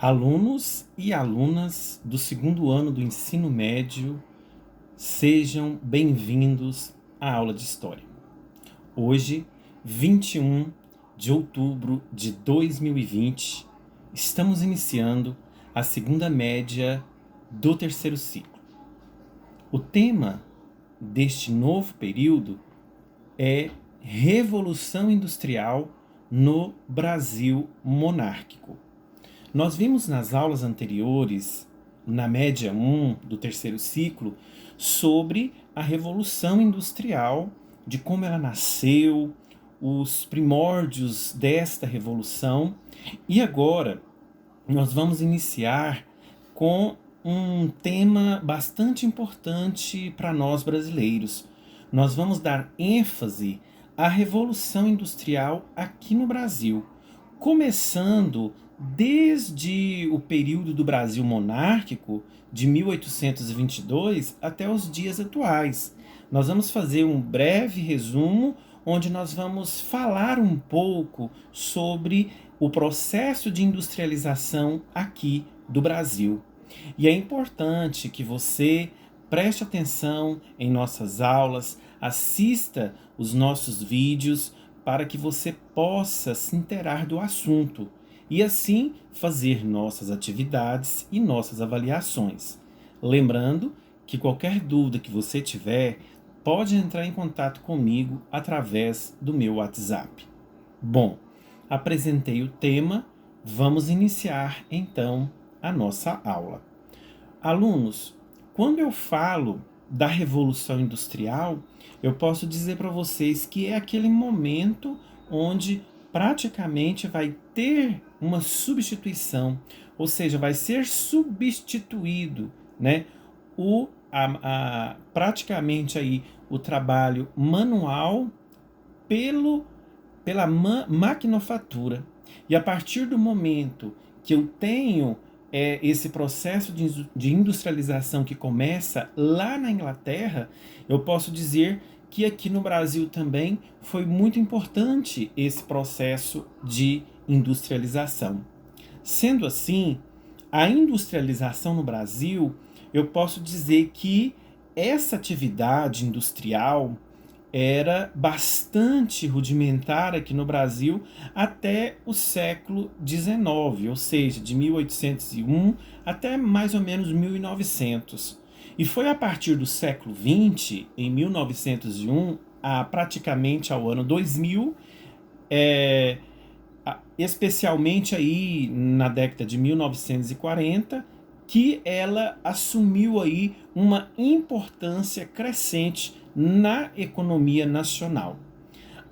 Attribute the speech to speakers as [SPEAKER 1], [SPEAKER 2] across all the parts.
[SPEAKER 1] Alunos e alunas do segundo ano do ensino médio, sejam bem-vindos à aula de História. Hoje, 21 de outubro de 2020, estamos iniciando a segunda média do terceiro ciclo. O tema deste novo período é Revolução Industrial no Brasil Monárquico. Nós vimos nas aulas anteriores, na média 1 do terceiro ciclo, sobre a Revolução Industrial, de como ela nasceu, os primórdios desta revolução. E agora nós vamos iniciar com um tema bastante importante para nós brasileiros. Nós vamos dar ênfase à Revolução Industrial aqui no Brasil, começando desde o período do Brasil monárquico, de 1822 até os dias atuais. Nós vamos fazer um breve resumo, onde nós vamos falar um pouco sobre o processo de industrialização aqui do Brasil. E é importante que você preste atenção em nossas aulas, assista os nossos vídeos, para que você possa se inteirar do assunto e assim fazer nossas atividades e nossas avaliações. Lembrando que qualquer dúvida que você tiver, pode entrar em contato comigo através do meu WhatsApp. Bom, apresentei o tema, vamos iniciar então a nossa aula. Alunos, quando eu falo da Revolução Industrial, eu posso dizer para vocês que é aquele momento onde praticamente vai ter uma substituição, ou seja, vai ser substituído, né, praticamente aí o trabalho manual pela maquinofatura. E a partir do momento que eu tenho esse processo de industrialização que começa lá na Inglaterra, eu posso dizer que aqui no Brasil também foi muito importante esse processo de industrialização. Sendo assim, a industrialização no Brasil, eu posso dizer que essa atividade industrial era bastante rudimentar aqui no Brasil até o século XIX, ou seja, de 1801 até mais ou menos 1900. E foi a partir do século XX, em 1901, praticamente ao ano 2000, especialmente aí na década de 1940, que ela assumiu aí uma importância crescente na economia nacional.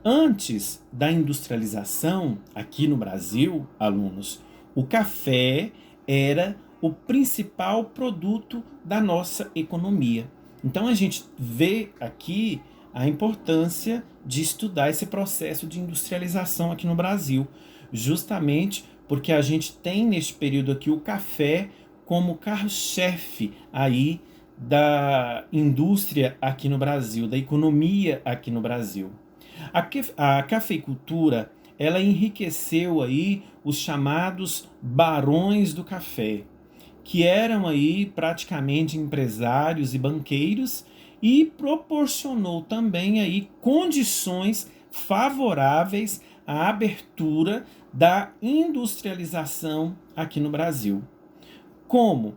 [SPEAKER 1] Antes da industrialização aqui no Brasil, alunos, o café era o principal produto da nossa economia. Então a gente vê aqui a importância de estudar esse processo de industrialização aqui no Brasil, justamente porque a gente tem neste período aqui o café como carro-chefe aí da indústria aqui no Brasil, da economia aqui no Brasil. A cafeicultura, ela enriqueceu aí os chamados barões do café, que eram aí praticamente empresários e banqueiros, e proporcionou também aí condições favoráveis à abertura da industrialização aqui no Brasil. Como?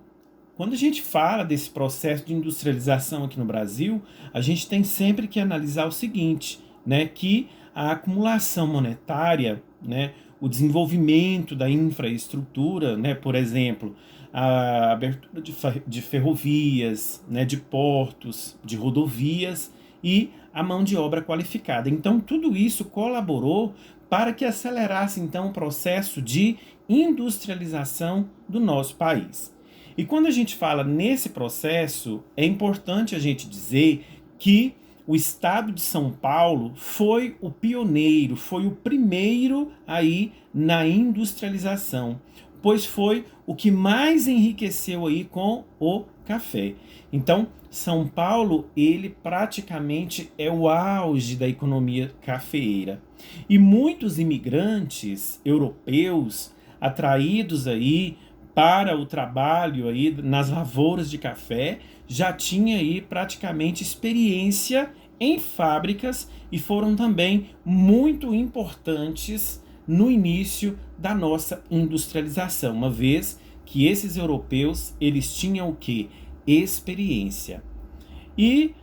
[SPEAKER 1] Quando a gente fala desse processo de industrialização aqui no Brasil, a gente tem sempre que analisar o seguinte, né, que a acumulação monetária, né, o desenvolvimento da infraestrutura, né, por exemplo, a abertura de ferrovias, né, de portos, de rodovias e a mão de obra qualificada. Então, tudo isso colaborou para que acelerasse então o processo de industrialização do nosso país. E quando a gente fala nesse processo, é importante a gente dizer que o estado de São Paulo foi o pioneiro, foi o primeiro aí na industrialização, pois foi o que mais enriqueceu aí com o café. Então, São Paulo, ele praticamente é o auge da economia cafeeira. E muitos imigrantes europeus, atraídos aí para o trabalho aí nas lavouras de café, já tinha aí praticamente experiência em fábricas e foram também muito importantes no início da nossa industrialização, uma vez que esses europeus eles tinham o que? Experiência. E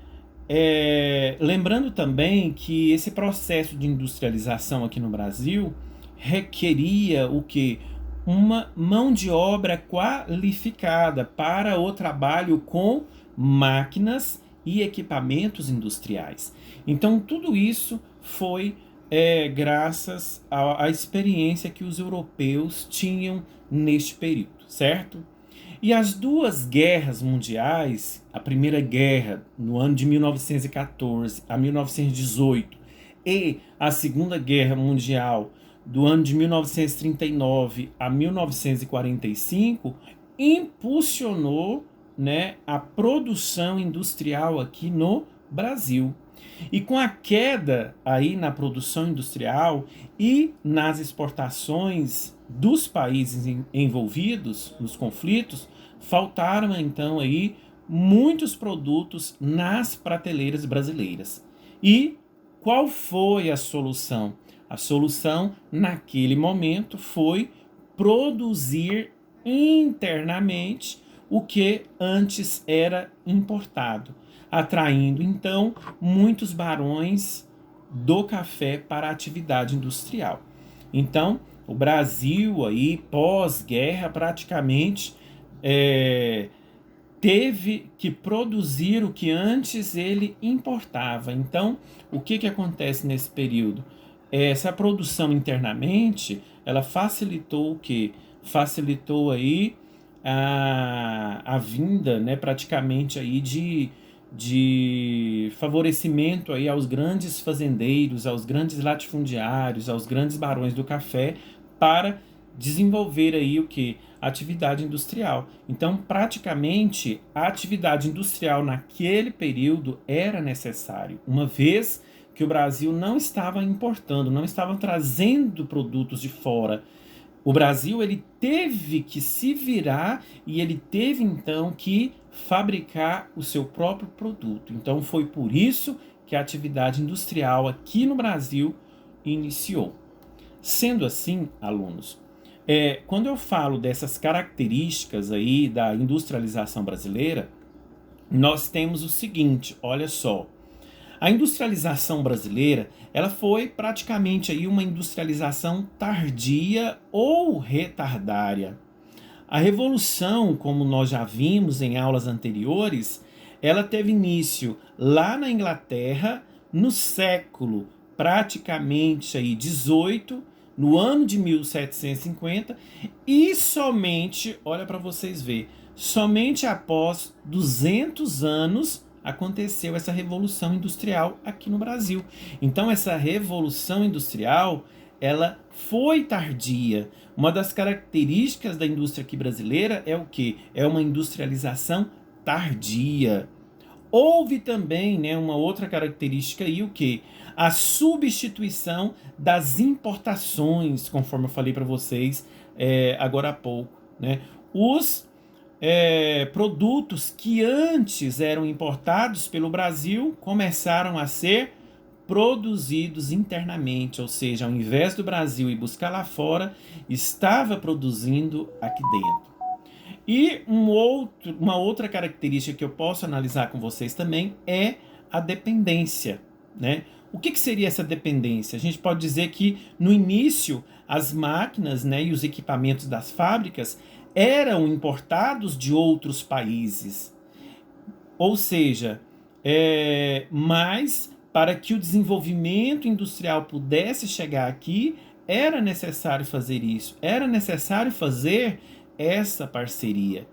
[SPEAKER 1] lembrando também que esse processo de industrialização aqui no Brasil requeria o que? Uma mão de obra qualificada para o trabalho com máquinas e equipamentos industriais. Então, tudo isso foi graças à experiência que os europeus tinham neste período, certo? E as duas guerras mundiais, a Primeira Guerra no ano de 1914 a 1918 e a Segunda Guerra Mundial do ano de 1939 a 1945, impulsionou, né, a produção industrial aqui no Brasil. E com a queda aí na produção industrial e nas exportações dos países envolvidos nos conflitos, faltaram então aí muitos produtos nas prateleiras brasileiras. E qual foi a solução? A solução naquele momento foi produzir internamente o que antes era importado, atraindo então muitos barões do café para a atividade industrial. Então, o Brasil aí pós-guerra praticamente teve que produzir o que antes ele importava. Então, o que acontece nesse período? Essa produção internamente, ela facilitou o quê? Facilitou aí a vinda, né, praticamente aí de favorecimento aí aos grandes fazendeiros, aos grandes latifundiários, aos grandes barões do café para desenvolver aí o que? Atividade industrial. Então, praticamente, a atividade industrial naquele período era necessário, uma vez que o Brasil não estava importando, não estava trazendo produtos de fora. O Brasil ele teve que se virar e ele teve então que fabricar o seu próprio produto. Então foi por isso que a atividade industrial aqui no Brasil iniciou. Sendo assim, alunos, quando eu falo dessas características aí da industrialização brasileira, nós temos o seguinte, olha só. A industrialização brasileira, ela foi praticamente aí uma industrialização tardia ou retardária. A revolução, como nós já vimos em aulas anteriores, ela teve início lá na Inglaterra no século praticamente aí 18, no ano de 1750, e somente, olha para vocês verem, somente após 200 anos aconteceu essa revolução industrial aqui no Brasil. Então essa revolução industrial, ela foi tardia. Uma das características da indústria aqui brasileira é o quê? É uma industrialização tardia. Houve também, né, uma outra característica aí, o quê? A substituição das importações, conforme eu falei para vocês agora há pouco, né? Os produtos que antes eram importados pelo Brasil começaram a ser produzidos internamente, ou seja, ao invés do Brasil ir buscar lá fora, estava produzindo aqui dentro. E uma outra característica que eu posso analisar com vocês também é a dependência, né? O que seria essa dependência? A gente pode dizer que no início as máquinas, né, e os equipamentos das fábricas eram importados de outros países. Ou seja, mas para que o desenvolvimento industrial pudesse chegar aqui, era necessário fazer isso, era necessário fazer essa parceria.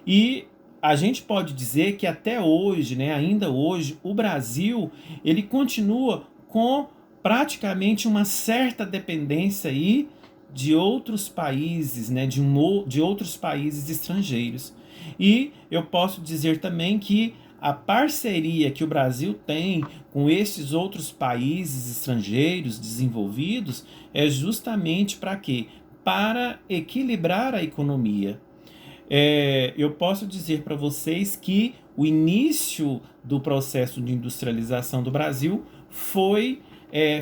[SPEAKER 1] E a gente pode dizer que até hoje, né, ainda hoje, o Brasil ele continua com praticamente uma certa dependência aí de outros países, né, de outros países estrangeiros. E eu posso dizer também que a parceria que o Brasil tem com esses outros países estrangeiros desenvolvidos é justamente para quê? Para equilibrar a economia. Eu posso dizer para vocês que o início do processo de industrialização do Brasil foi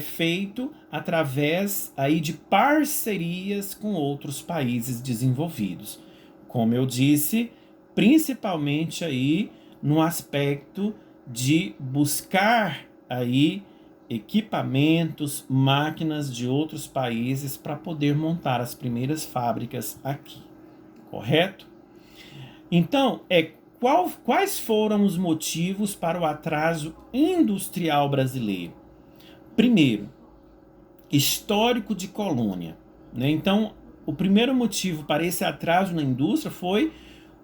[SPEAKER 1] feito através aí de parcerias com outros países desenvolvidos. Como eu disse, principalmente aí no aspecto de buscar aí equipamentos, máquinas de outros países para poder montar as primeiras fábricas aqui, correto? Então, quais foram os motivos para o atraso industrial brasileiro? Primeiro, histórico de colônia, né? Então, o primeiro motivo para esse atraso na indústria foi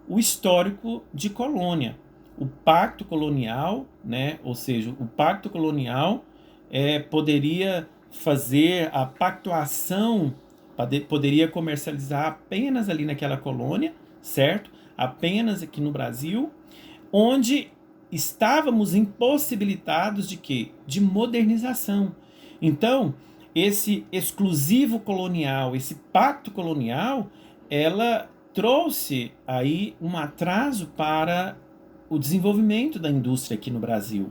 [SPEAKER 1] o histórico de colônia. O pacto colonial, né? Ou seja, o pacto colonial poderia fazer a pactuação, poderia comercializar apenas ali naquela colônia, certo? Apenas aqui no Brasil, onde estávamos impossibilitados de quê? De modernização. Então, esse exclusivo colonial, esse pacto colonial, ela trouxe aí um atraso para o desenvolvimento da indústria aqui no Brasil.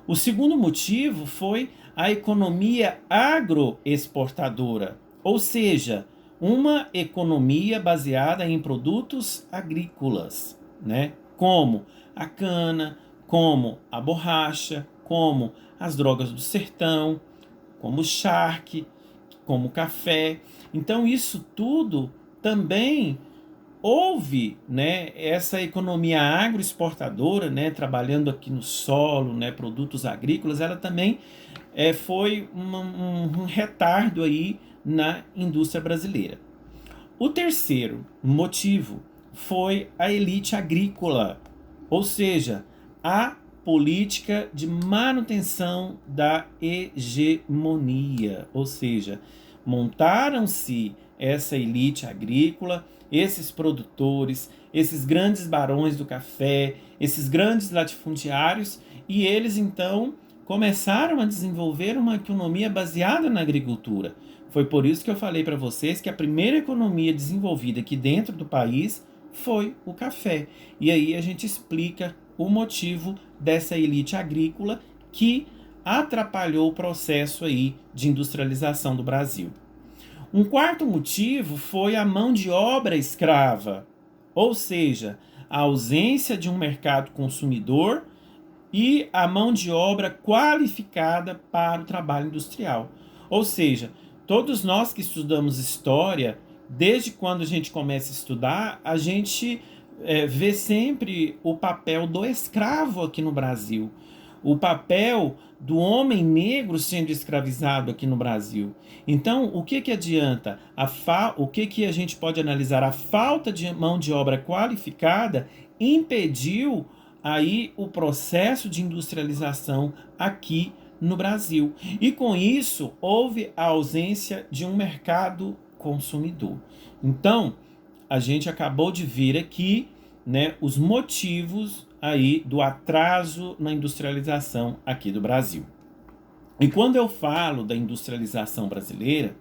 [SPEAKER 1] O segundo motivo foi a economia agroexportadora, ou seja, uma economia baseada em produtos agrícolas, né? Como a cana, como a borracha, como as drogas do sertão, como o charque, como o café. Então isso tudo também houve, né, essa economia agroexportadora, né, trabalhando aqui no solo, né, produtos agrícolas, ela também foi um retardo aí na indústria brasileira. O terceiro motivo foi a elite agrícola, ou seja, a política de manutenção da hegemonia, ou seja, montaram-se essa elite agrícola, esses produtores, esses grandes barões do café, esses grandes latifundiários, e eles então começaram a desenvolver uma economia baseada na agricultura. Foi por isso que eu falei para vocês que a primeira economia desenvolvida aqui dentro do país foi o café. E aí a gente explica o motivo dessa elite agrícola que atrapalhou o processo aí de industrialização do Brasil. Um quarto motivo foi a mão de obra escrava, ou seja, a ausência de um mercado consumidor e a mão de obra qualificada para o trabalho industrial. Ou seja, todos nós que estudamos história, desde quando a gente começa a estudar, a gente vê sempre o papel do escravo aqui no Brasil, o papel do homem negro sendo escravizado aqui no Brasil. Então, o que adianta? O que a gente pode analisar? A falta de mão de obra qualificada impediu aí o processo de industrialização aqui no Brasil. E com isso, houve a ausência de um mercado consumidor. Então, a gente acabou de ver aqui, né, os motivos aí do atraso na industrialização aqui do Brasil. E quando eu falo da industrialização brasileira,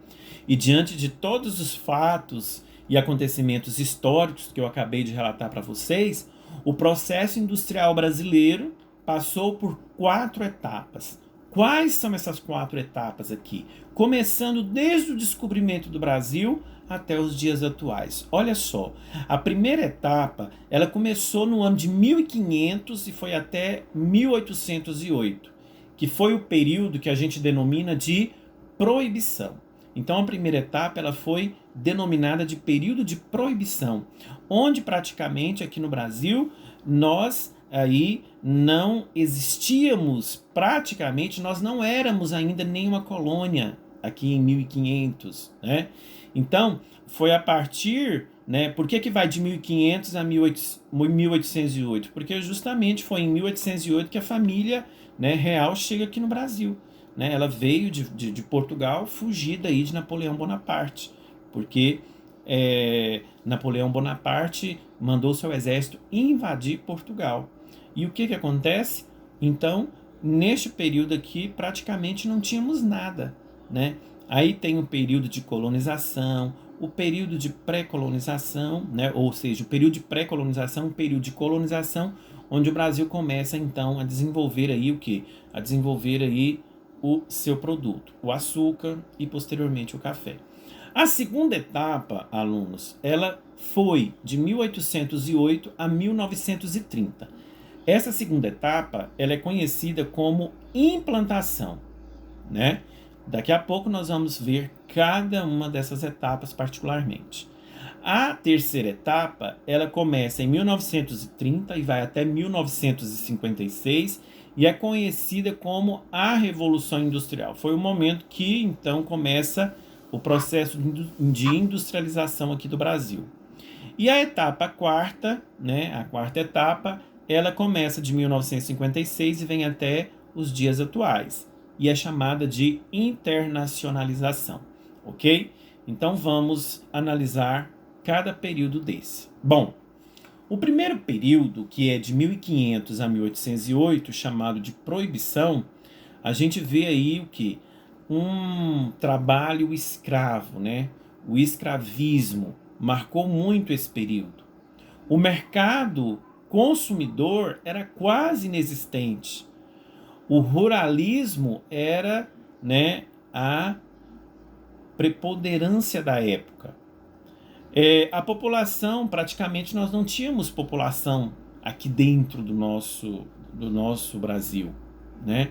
[SPEAKER 1] e diante de todos os fatos e acontecimentos históricos que eu acabei de relatar para vocês, o processo industrial brasileiro passou por 4 etapas. Quais são essas 4 etapas aqui? Começando desde o descobrimento do Brasil até os dias atuais. Olha só, a primeira etapa, ela começou no ano de 1500 e foi até 1808, que foi o período que a gente denomina de proibição. Então a primeira etapa ela foi denominada de período de proibição, onde praticamente aqui no Brasil nós aí não existíamos, praticamente nós não éramos ainda nenhuma colônia aqui em 1500, né? Então, foi a partir, né? Por que vai de 1500 a 1808? Porque justamente foi em 1808 que a família, né, real chega aqui no Brasil, né? Ela veio de Portugal, fugida aí de Napoleão Bonaparte, porque Napoleão Bonaparte mandou seu exército invadir Portugal. E o que acontece? Então, neste período aqui, praticamente não tínhamos nada, né? Aí tem o período de colonização, o período de pré-colonização, né? Ou seja, o período de pré-colonização, o período de colonização, onde o Brasil começa então a desenvolver aí o quê? A desenvolver aí o seu produto, o açúcar e posteriormente o café. A segunda etapa, alunos, ela foi de 1808 a 1930. Essa segunda etapa, ela é conhecida como implantação, né? Daqui a pouco nós vamos ver cada uma dessas etapas particularmente. A terceira etapa, ela começa em 1930 e vai até 1956 e é conhecida como a Revolução Industrial. Foi o momento que então começa o processo de industrialização aqui do Brasil. E a etapa quarta, né, a quarta etapa, ela começa de 1956 e vem até os dias atuais. E é chamada de internacionalização, ok? Então vamos analisar cada período desse. Bom, o primeiro período, que é de 1500 a 1808, chamado de proibição, a gente vê aí o que? Um trabalho escravo, né? O escravismo marcou muito esse período. O mercado consumidor era quase inexistente. O ruralismo era, né, a preponderância da época. A população, praticamente nós não tínhamos população aqui dentro do nosso Brasil, né?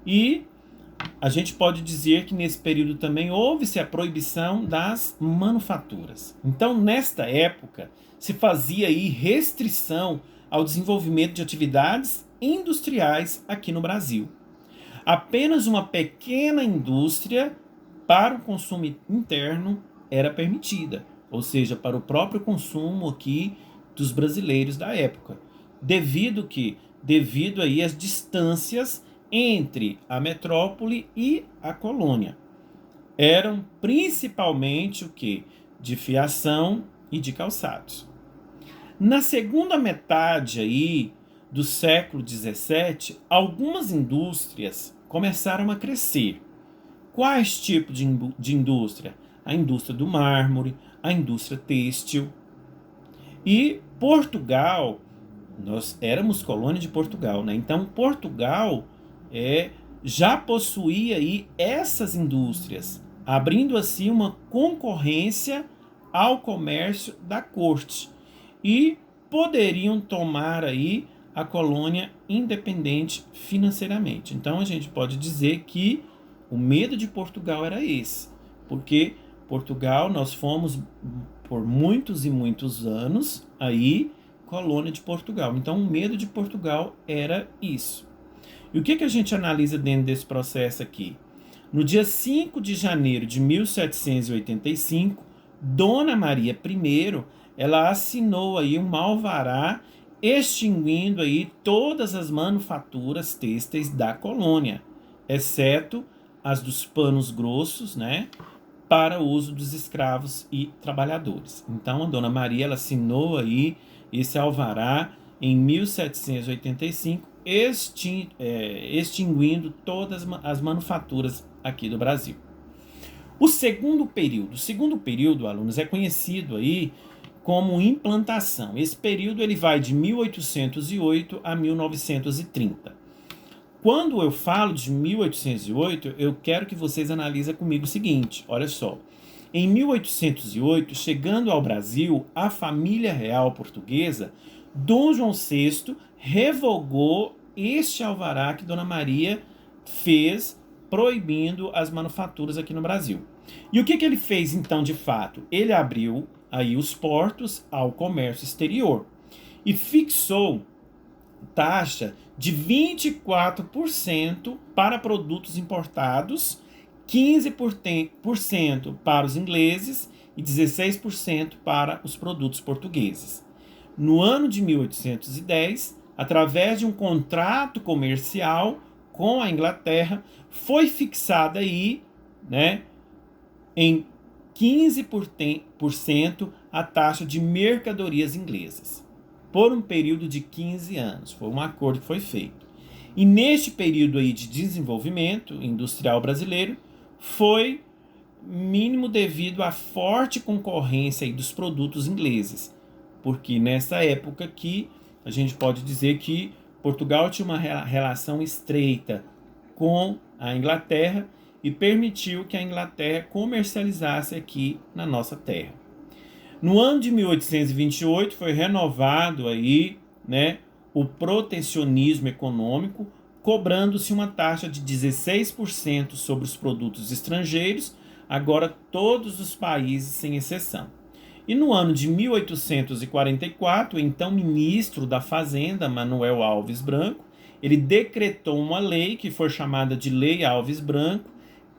[SPEAKER 1] E a gente pode dizer que nesse período também houve-se a proibição das manufaturas. Então, nesta época, se fazia aí restrição ao desenvolvimento de atividades industriais aqui no Brasil. Apenas uma pequena indústria para o consumo interno era permitida, ou seja, para o próprio consumo aqui dos brasileiros da época, devido aí às distâncias entre a metrópole e a colônia. Eram principalmente o que? De fiação e de calçados. Na segunda metade aí do século XVII, algumas indústrias começaram a crescer. Quais tipos de indústria? A indústria do mármore, a indústria têxtil. E Portugal, nós éramos colônia de Portugal, né? Então Portugal já possuía aí essas indústrias, abrindo assim uma concorrência ao comércio da corte. E poderiam tomar aí a colônia independente financeiramente. Então a gente pode dizer que o medo de Portugal era esse, porque Portugal nós fomos por muitos e muitos anos aí colônia de Portugal. Então o medo de Portugal era isso. E o que a gente analisa dentro desse processo aqui? No dia 5 de janeiro de 1785, Dona Maria I, ela assinou aí um alvará extinguindo aí todas as manufaturas têxteis da colônia, exceto as dos panos grossos, né, para o uso dos escravos e trabalhadores. Então, a Dona Maria ela assinou aí esse alvará em 1785, extinguindo todas as manufaturas aqui do Brasil. O segundo período, alunos, é conhecido aí como implantação. Esse período ele vai de 1808 a 1930. Quando eu falo de 1808, eu quero que vocês analisem comigo o seguinte, olha só. Em 1808, chegando ao Brasil, a família real portuguesa, Dom João VI revogou este alvará que Dona Maria fez, proibindo as manufaturas aqui no Brasil. E o que ele fez então de fato? Ele abriu aí os portos ao comércio exterior e fixou taxa de 24% para produtos importados, 15% para os ingleses e 16% para os produtos portugueses. No ano de 1810, através de um contrato comercial com a Inglaterra, foi fixada aí, né, em 15% a taxa de mercadorias inglesas, por um período de 15 anos. Foi um acordo que foi feito. E neste período aí de desenvolvimento industrial brasileiro, foi mínimo devido à forte concorrência aí dos produtos ingleses, porque nessa época aqui a gente pode dizer que Portugal tinha uma relação estreita com a Inglaterra e permitiu que a Inglaterra comercializasse aqui na nossa terra. No ano de 1828 foi renovado aí, né, o protecionismo econômico, cobrando-se uma taxa de 16% sobre os produtos estrangeiros, agora todos os países sem exceção. E no ano de 1844, o então ministro da Fazenda, Manuel Alves Branco, ele decretou uma lei que foi chamada de Lei Alves Branco,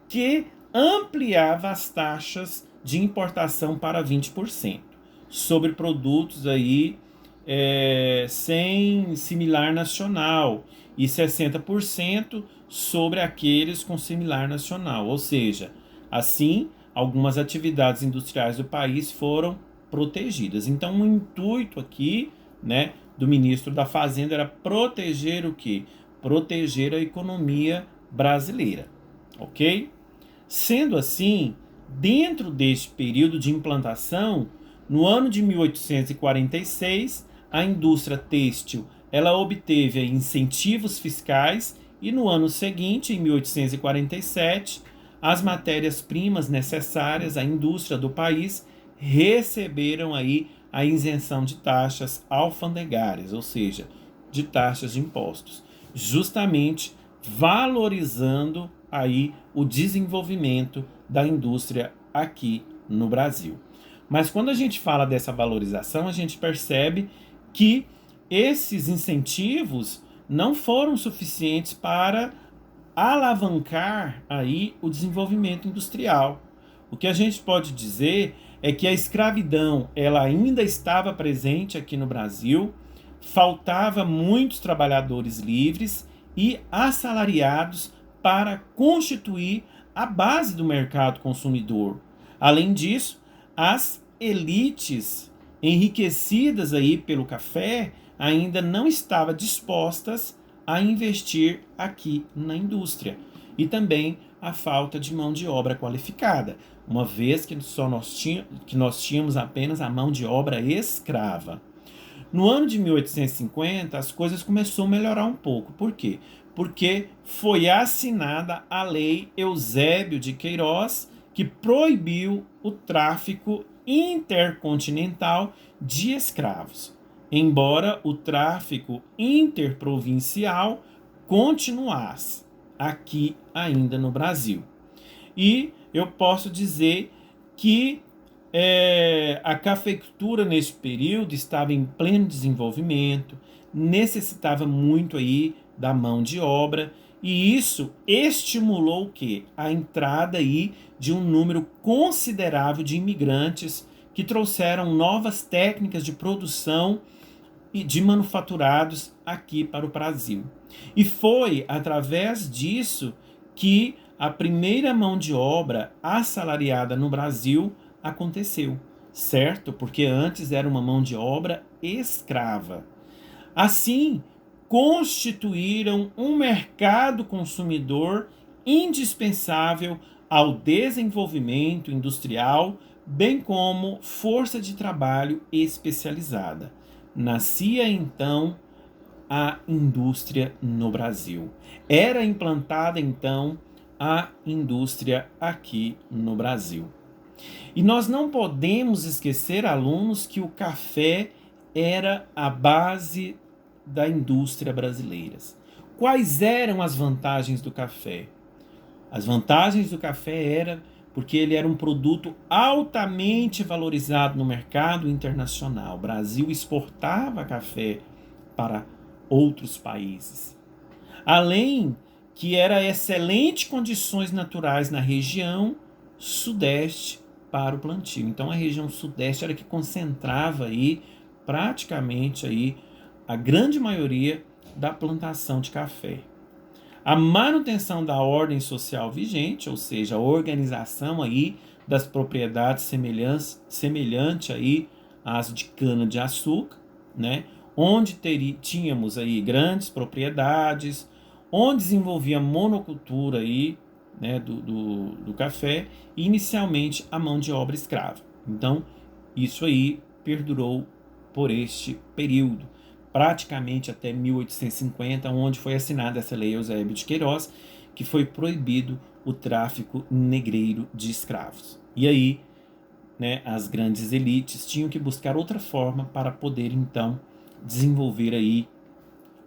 [SPEAKER 1] que ampliava as taxas de importação para 20% sobre produtos aí sem similar nacional e 60% sobre aqueles com similar nacional. Ou seja, assim, algumas atividades industriais do país foram protegidas. Então, o intuito aqui, né, do ministro da Fazenda era proteger o quê? Proteger a economia brasileira, ok? Sendo assim, dentro deste período de implantação, no ano de 1846, a indústria têxtil ela obteve incentivos fiscais e no ano seguinte, em 1847, as matérias-primas necessárias à indústria do país receberam aí a isenção de taxas alfandegárias, ou seja, de taxas de impostos, justamente valorizando aí o desenvolvimento da indústria aqui no Brasil. Mas quando a gente fala dessa valorização, a gente percebe que esses incentivos não foram suficientes para alavancar aí o desenvolvimento industrial. O que a gente pode dizer é que a escravidão ela ainda estava presente aqui no Brasil, faltava muitos trabalhadores livres e assalariados para constituir a base do mercado consumidor. Além disso, as elites enriquecidas aí pelo café ainda não estavam dispostas a investir aqui na indústria. E também a falta de mão de obra qualificada, uma vez que nós tínhamos apenas a mão de obra escrava. No ano de 1850, as coisas começaram a melhorar um pouco. Por quê? Porque foi assinada a Lei Eusébio de Queiroz, que proibiu o tráfico intercontinental de escravos, embora o tráfico interprovincial continuasse aqui ainda no Brasil. E eu posso dizer que a cafeicultura nesse período estava em pleno desenvolvimento, necessitava muito aí da mão de obra, e isso estimulou o quê? A entrada aí de um número considerável de imigrantes que trouxeram novas técnicas de produção e de manufaturados aqui para o Brasil. E foi através disso que a primeira mão de obra assalariada no Brasil aconteceu, certo? Porque antes era uma mão de obra escrava. Assim, constituíram um mercado consumidor indispensável ao desenvolvimento industrial, bem como força de trabalho especializada. Nascia então a indústria no Brasil. Era implantada então a indústria aqui no Brasil. E nós não podemos esquecer, alunos, que o café era a base da indústria brasileira. Quais eram as vantagens do café? As vantagens do café eram porque ele era um produto altamente valorizado no mercado internacional. O Brasil exportava café para outros países. Além que era excelentes condições naturais na região sudeste para o plantio. Então a região sudeste era que concentrava aí praticamente aí a grande maioria da plantação de café. A manutenção da ordem social vigente, ou seja, a organização aí das propriedades semelhante aí às de cana-de-açúcar, né? Onde tínhamos aí grandes propriedades, onde desenvolvia monocultura aí né, do café, e inicialmente a mão de obra escrava. Então, isso aí perdurou por este período, praticamente até 1850, onde foi assinada essa lei Eusébio de Queiroz, que foi proibido o tráfico negreiro de escravos. E aí, né, as grandes elites tinham que buscar outra forma para poder, então, desenvolver aí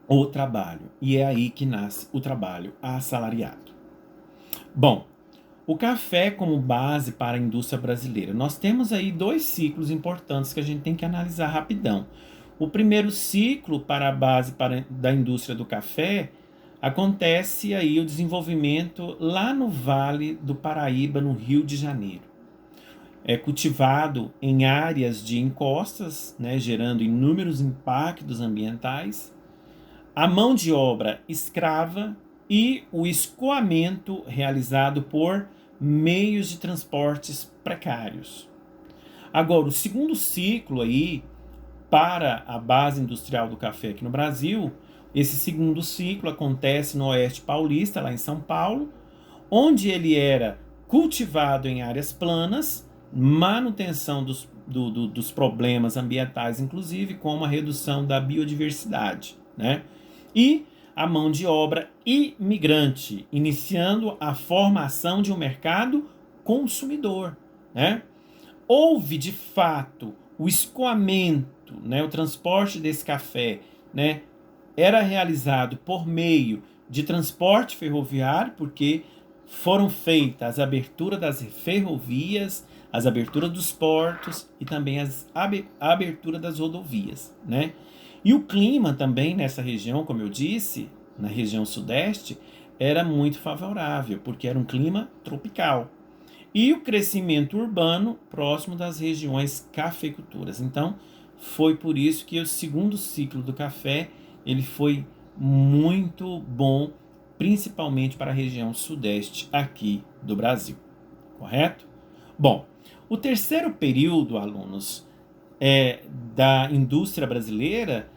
[SPEAKER 1] o trabalho. E é aí que nasce o trabalho assalariado. Bom, o café como base para a indústria brasileira. Nós temos aí dois ciclos importantes que a gente tem que analisar rapidão. O primeiro ciclo para a base da indústria do café acontece aí o desenvolvimento lá no Vale do Paraíba, no Rio de Janeiro. É cultivado em áreas de encostas, né, gerando inúmeros impactos ambientais, a mão de obra escrava e o escoamento realizado por meios de transportes precários. Agora, o segundo ciclo aí para a base industrial do café aqui no Brasil, esse segundo ciclo acontece no Oeste Paulista, lá em São Paulo, onde ele era cultivado em áreas planas, manutenção dos problemas ambientais, inclusive, como a redução da biodiversidade, né? E a mão de obra imigrante, iniciando a formação de um mercado consumidor, né? Houve, de fato, o escoamento, né, o transporte desse café, né, era realizado por meio de transporte ferroviário, porque foram feitas as aberturas das ferrovias, as aberturas dos portos e também a abertura das rodovias, né? E o clima também nessa região, como eu disse, na região sudeste, era muito favorável, porque era um clima tropical. E o crescimento urbano próximo das regiões cafeicultoras. Então, foi por isso que o segundo ciclo do café ele foi muito bom, principalmente para a região sudeste aqui do Brasil, correto? Bom, o terceiro período, alunos, da indústria brasileira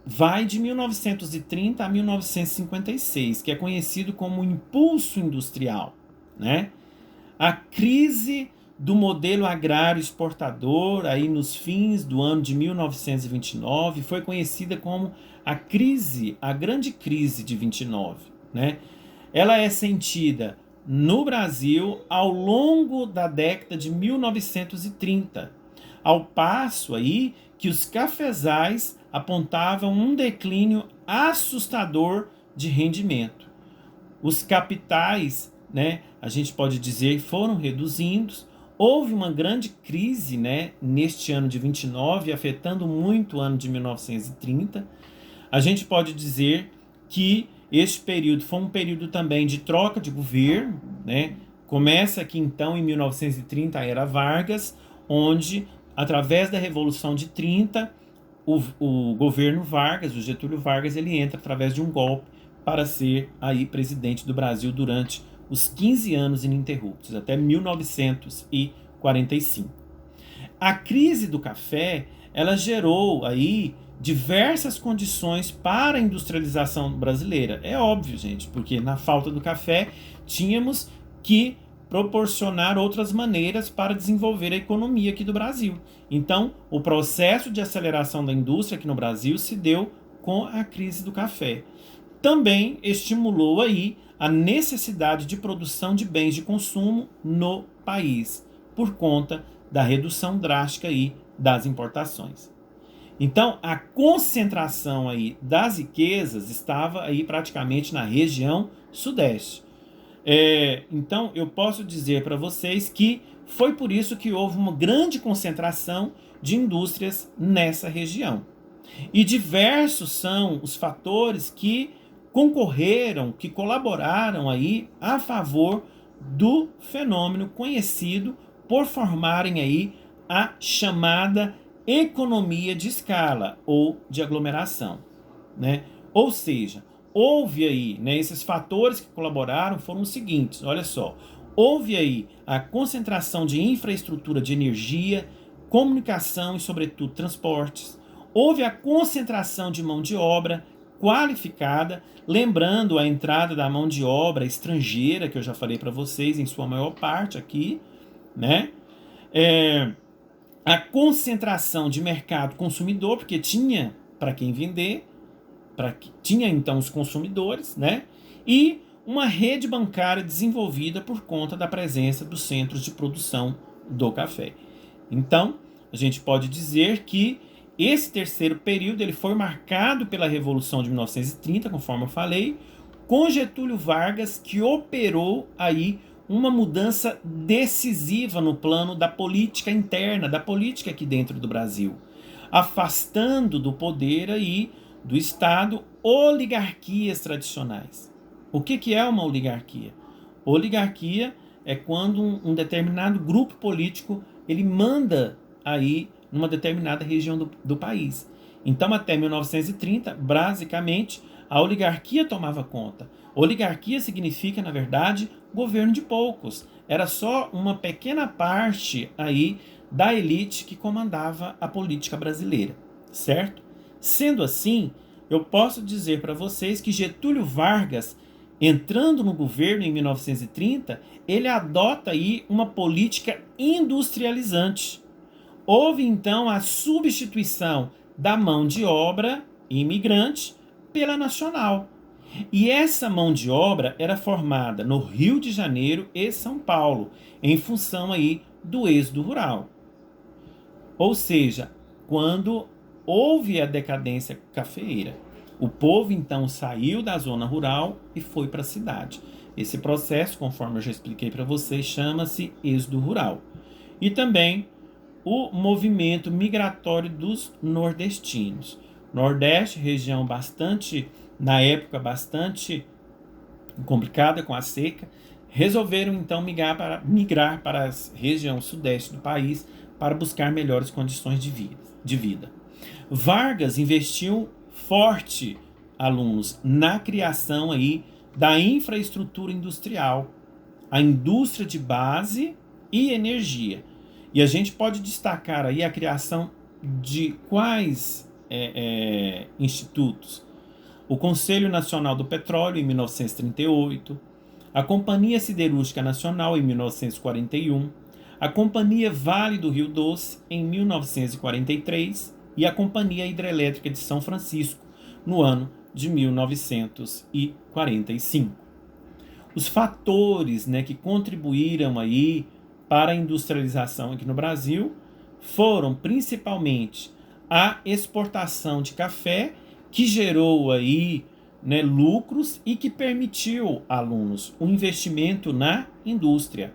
[SPEAKER 1] vai de 1930 a 1956, que é conhecido como impulso industrial, né? A crise do modelo agrário exportador, aí nos fins do ano de 1929, foi conhecida como a grande crise de 29, né? Ela é sentida no Brasil ao longo da década de 1930, ao passo aí que os cafezais apontavam um declínio assustador de rendimento. Os capitais, né, a gente pode dizer, foram reduzindo. Houve uma grande crise, né, neste ano de 29, afetando muito o ano de 1930. A gente pode dizer que este período foi um período também de troca de governo, né? Começa aqui então em 1930 a era Vargas, onde através da Revolução de 30, o governo Vargas, o Getúlio Vargas, ele entra através de um golpe para ser aí presidente do Brasil durante os 15 anos ininterruptos, até 1945. A crise do café, ela gerou aí diversas condições para a industrialização brasileira. É óbvio, gente, porque na falta do café tínhamos que proporcionar outras maneiras para desenvolver a economia aqui do Brasil. Então, o processo de aceleração da indústria aqui no Brasil se deu com a crise do café. Também estimulou aí a necessidade de produção de bens de consumo no país, por conta da redução drástica aí das importações. Então, a concentração aí das riquezas estava aí praticamente na região sudeste. Então, eu posso dizer para vocês que foi por isso que houve uma grande concentração de indústrias nessa região. E diversos são os fatores que concorreram, que colaboraram aí a favor do fenômeno conhecido por formarem aí a chamada economia de escala ou de aglomeração, né? Ou seja, houve aí, né, esses fatores que colaboraram foram os seguintes, olha só, houve aí a concentração de infraestrutura de energia, comunicação e, sobretudo, transportes, houve a concentração de mão de obra, qualificada, lembrando a entrada da mão de obra estrangeira, que eu já falei para vocês, em sua maior parte aqui, né? A concentração de mercado consumidor, porque tinha para quem vender, tinha então os consumidores, né? E uma rede bancária desenvolvida por conta da presença dos centros de produção do café. Então, a gente pode dizer que esse terceiro período ele foi marcado pela Revolução de 1930, conforme eu falei, com Getúlio Vargas, que operou aí uma mudança decisiva no plano da política interna, da política aqui dentro do Brasil, afastando do poder aí do Estado oligarquias tradicionais. O que é uma oligarquia? Oligarquia é quando um determinado grupo político ele manda aí numa determinada região do país. Então, até 1930, basicamente, a oligarquia tomava conta. Oligarquia significa, na verdade, governo de poucos. Era só uma pequena parte aí da elite que comandava a política brasileira, certo? Sendo assim, eu posso dizer para vocês que Getúlio Vargas, entrando no governo em 1930, ele adota aí uma política industrializante. Houve então a substituição da mão de obra imigrante pela nacional. E essa mão de obra era formada no Rio de Janeiro e São Paulo, em função aí do êxodo rural. Ou seja, quando houve a decadência cafeeira, o povo então saiu da zona rural e foi para a cidade. Esse processo, conforme eu já expliquei para vocês, chama-se êxodo rural. E também o movimento migratório dos nordestinos. Nordeste, região bastante, na época, bastante complicada com a seca, resolveram então migrar para a região sudeste do país para buscar melhores condições de vida. Vargas investiu forte, alunos, na criação aí da infraestrutura industrial, a indústria de base e energia. E a gente pode destacar aí a criação de quais institutos? O Conselho Nacional do Petróleo, em 1938, a Companhia Siderúrgica Nacional, em 1941, a Companhia Vale do Rio Doce, em 1943, e a Companhia Hidrelétrica de São Francisco, no ano de 1945. Os fatores, né, que contribuíram aí para a industrialização aqui no Brasil foram principalmente a exportação de café, que gerou aí, né, lucros e que permitiu, alunos, o investimento na indústria.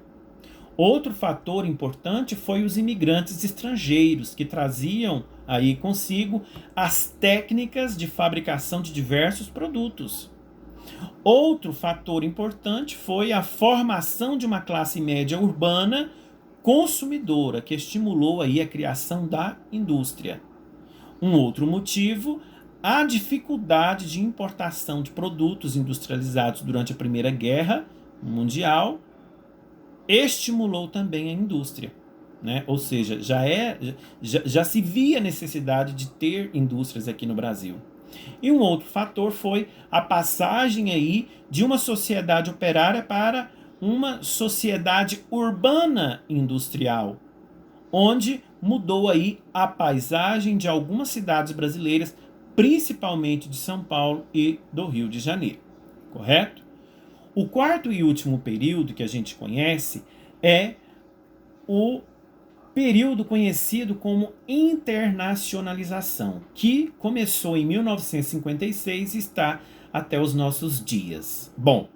[SPEAKER 1] Outro fator importante foi os imigrantes estrangeiros, que traziam aí consigo as técnicas de fabricação de diversos produtos. Outro fator importante foi a formação de uma classe média urbana consumidora, que estimulou aí a criação da indústria. Um outro motivo, a dificuldade de importação de produtos industrializados durante a Primeira Guerra Mundial estimulou também a indústria, né? Ou seja, já se via a necessidade de ter indústrias aqui no Brasil. E um outro fator foi a passagem aí de uma sociedade operária para uma sociedade urbana industrial, onde mudou aí a paisagem de algumas cidades brasileiras, principalmente de São Paulo e do Rio de Janeiro, correto? O quarto e último período que a gente conhece é o período conhecido como internacionalização, que começou em 1956 e está até os nossos dias. Bom,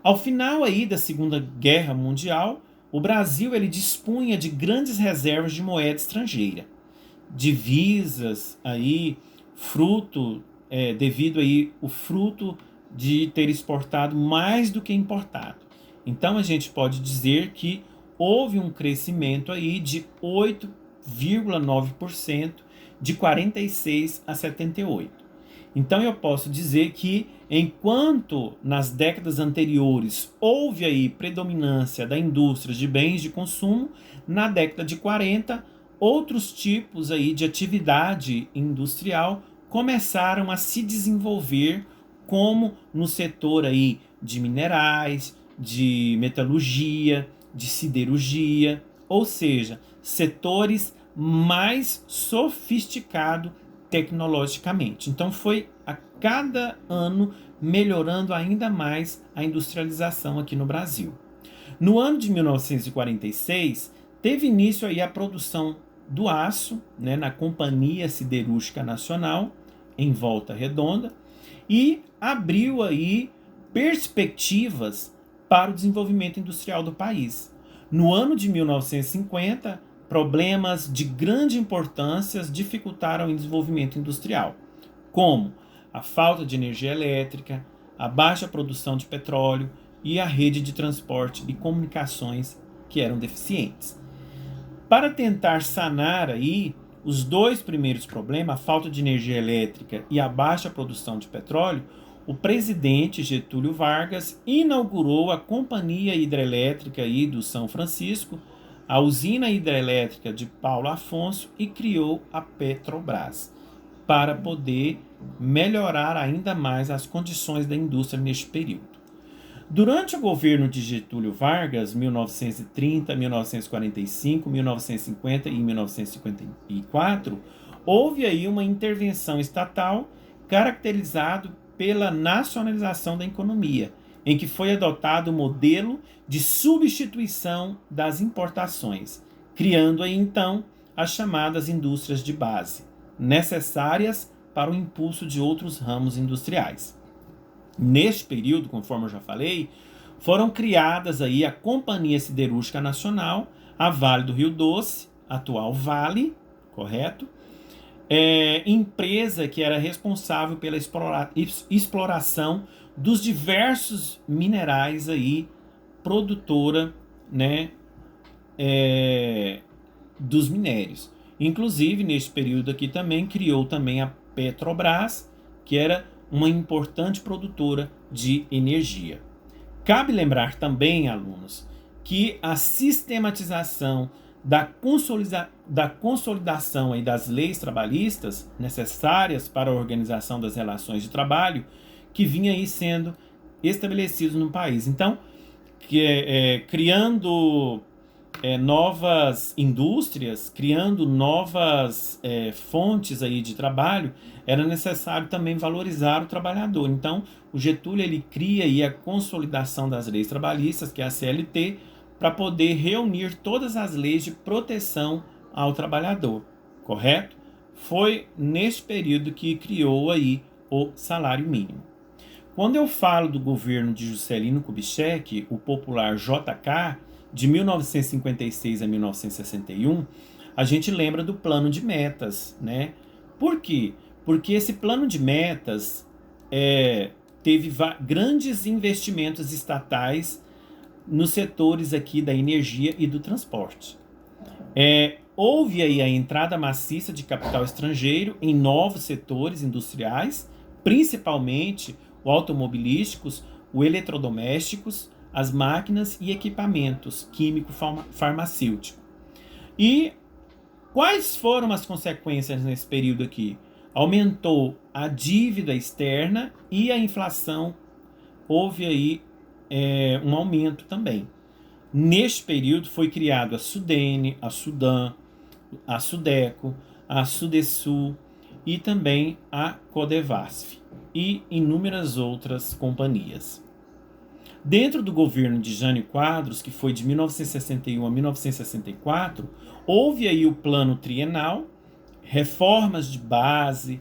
[SPEAKER 1] ao final aí da Segunda Guerra Mundial, o Brasil ele dispunha de grandes reservas de moeda estrangeira, divisas aí, devido aí o fruto de ter exportado mais do que importado. Então a gente pode dizer que houve um crescimento aí de 8,9% de 46 a 78. Então eu posso dizer que enquanto nas décadas anteriores houve aí predominância da indústria de bens de consumo, na década de 40 outros tipos aí de atividade industrial começaram a se desenvolver como no setor aí de minerais, de metalurgia, de siderurgia, ou seja, setores mais sofisticados tecnologicamente. Então foi a cada ano melhorando ainda mais a industrialização aqui no Brasil. No ano de 1946, teve início aí a produção do aço, né, na Companhia Siderúrgica Nacional, em Volta Redonda, e abriu aí perspectivas para o desenvolvimento industrial do país. No ano de 1950, problemas de grande importância dificultaram o desenvolvimento industrial, como a falta de energia elétrica, a baixa produção de petróleo e a rede de transporte e comunicações que eram deficientes. Para tentar sanar aí os dois primeiros problemas, a falta de energia elétrica e a baixa produção de petróleo, o presidente Getúlio Vargas inaugurou a Companhia Hidrelétrica aí do São Francisco, a usina hidrelétrica de Paulo Afonso e criou a Petrobras, para poder melhorar ainda mais as condições da indústria neste período. Durante o governo de Getúlio Vargas, 1930, 1945, 1950 e 1954, houve aí uma intervenção estatal caracterizada pela nacionalização da economia, em que foi adotado o modelo de substituição das importações, criando aí então as chamadas indústrias de base, necessárias para o impulso de outros ramos industriais. Neste período, conforme eu já falei, foram criadas aí a Companhia Siderúrgica Nacional, a Vale do Rio Doce, atual Vale, correto? Empresa que era responsável pela exploração dos diversos minerais aí, produtora, né, dos minérios. Inclusive, neste período aqui também, criou também a Petrobras, que era uma importante produtora de energia. Cabe lembrar também, alunos, que a sistematização da consolidação aí das leis trabalhistas necessárias para a organização das relações de trabalho que vinha aí sendo estabelecidos no país. Então, criando novas indústrias, criando novas fontes aí de trabalho, era necessário também valorizar o trabalhador. Então, o Getúlio ele cria aí a consolidação das leis trabalhistas, que é a CLT, para poder reunir todas as leis de proteção ao trabalhador, correto? Foi neste período que criou aí o salário mínimo. Quando eu falo do governo de Juscelino Kubitschek, o popular JK, de 1956 a 1961, a gente lembra do plano de metas, né? Por quê? Porque esse plano de metas teve grandes investimentos estatais nos setores aqui da energia e do transporte. Houve aí a entrada maciça de capital estrangeiro em novos setores industriais, principalmente o automobilísticos, o eletrodomésticos, as máquinas e equipamentos químico-farmacêutico. E quais foram as consequências nesse período aqui? Aumentou a dívida externa e a inflação, houve aí um aumento também. Neste período foi criado a Sudene, a Sudan, a Sudeco, a Sudesul e também a Codevasf e inúmeras outras companhias. Dentro do governo de Jânio Quadros, que foi de 1961 a 1964, houve aí o plano trienal, reformas de base,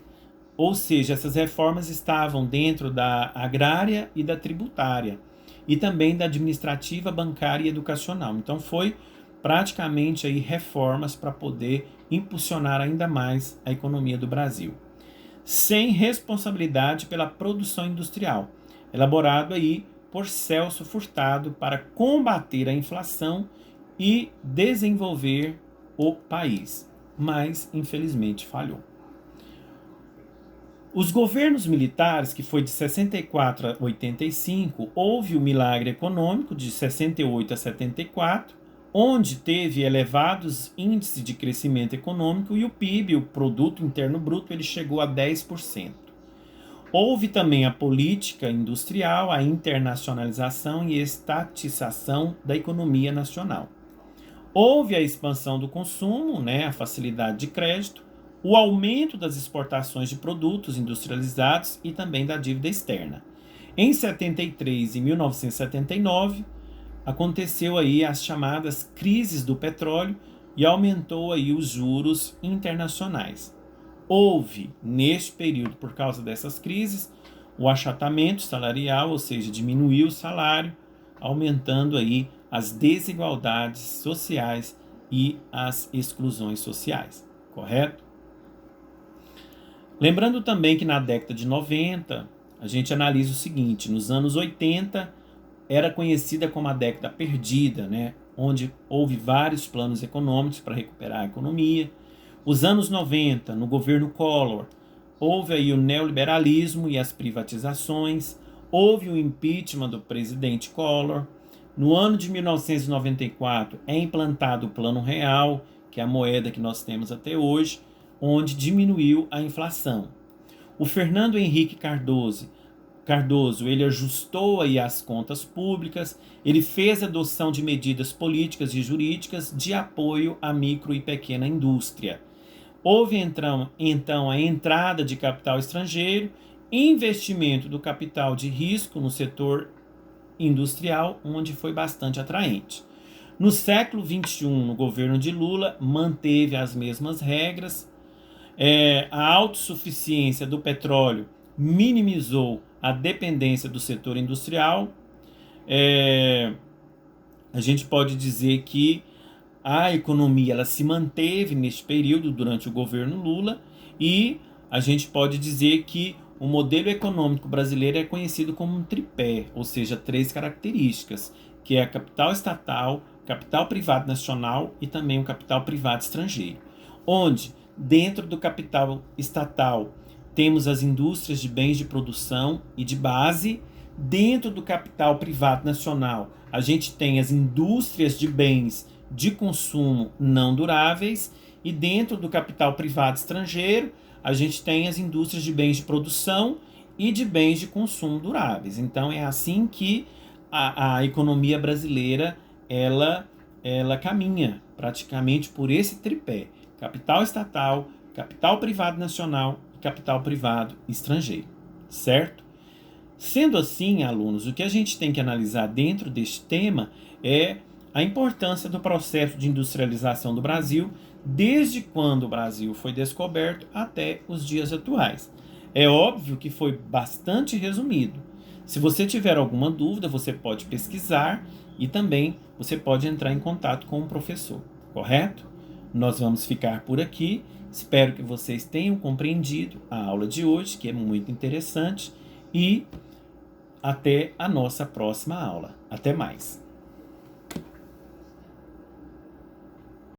[SPEAKER 1] ou seja, essas reformas estavam dentro da agrária e da tributária, e também da administrativa, bancária e educacional. Então foi praticamente aí reformas para poder impulsionar ainda mais a economia do Brasil. Sem responsabilidade pela produção industrial, elaborado aí por Celso Furtado para combater a inflação e desenvolver o país, mas infelizmente falhou. Os governos militares, que foi de 64 a 85, houve o milagre econômico de 68 a 74, onde teve elevados índices de crescimento econômico e o PIB, o Produto Interno Bruto, ele chegou a 10%. Houve também a política industrial, a internacionalização e estatização da economia nacional. Houve a expansão do consumo, a facilidade de crédito, o aumento das exportações de produtos industrializados e também da dívida externa. Em 73 e 1979, aconteceu aí as chamadas crises do petróleo e aumentou aí os juros internacionais. Houve, neste período, por causa dessas crises, o achatamento salarial, ou seja, diminuiu o salário, aumentando aí as desigualdades sociais e as exclusões sociais, correto? Lembrando também que na década de 90, a gente analisa o seguinte: nos anos 80, era conhecida como a década perdida, onde houve vários planos econômicos para recuperar a economia. Os anos 90, no governo Collor, houve aí o neoliberalismo e as privatizações, houve o impeachment do presidente Collor. No ano de 1994, é implantado o Plano Real, que é a moeda que nós temos até hoje, onde diminuiu a inflação. O Fernando Henrique Cardoso, ele ajustou aí as contas públicas, ele fez a adoção de medidas políticas e jurídicas de apoio à micro e pequena indústria. Houve então a entrada de capital estrangeiro, investimento do capital de risco no setor industrial, onde foi bastante atraente. No século XXI, no governo de Lula, manteve as mesmas regras. A autossuficiência do petróleo minimizou a dependência do setor industrial. A gente pode dizer que a economia ela se manteve neste período durante o governo Lula e a gente pode dizer que o modelo econômico brasileiro é conhecido como um tripé, ou seja, 3 características, que é a capital estatal, capital privado nacional e também o capital privado estrangeiro, onde dentro do capital estatal temos as indústrias de bens de produção e de base. Dentro do capital privado nacional, a gente tem as indústrias de bens de consumo não duráveis, e dentro do capital privado estrangeiro, a gente tem as indústrias de bens de produção e de bens de consumo duráveis. Então é assim que a economia brasileira ela caminha praticamente por esse tripé: capital estatal, capital privado nacional e capital privado estrangeiro, certo? Sendo assim, alunos, o que a gente tem que analisar dentro deste tema é a importância do processo de industrialização do Brasil, desde quando o Brasil foi descoberto até os dias atuais. É óbvio que foi bastante resumido. Se você tiver alguma dúvida, você pode pesquisar e também você pode entrar em contato com o professor, correto? Nós vamos ficar por aqui. Espero que vocês tenham compreendido a aula de hoje, que é muito interessante, e até a nossa próxima aula. Até mais!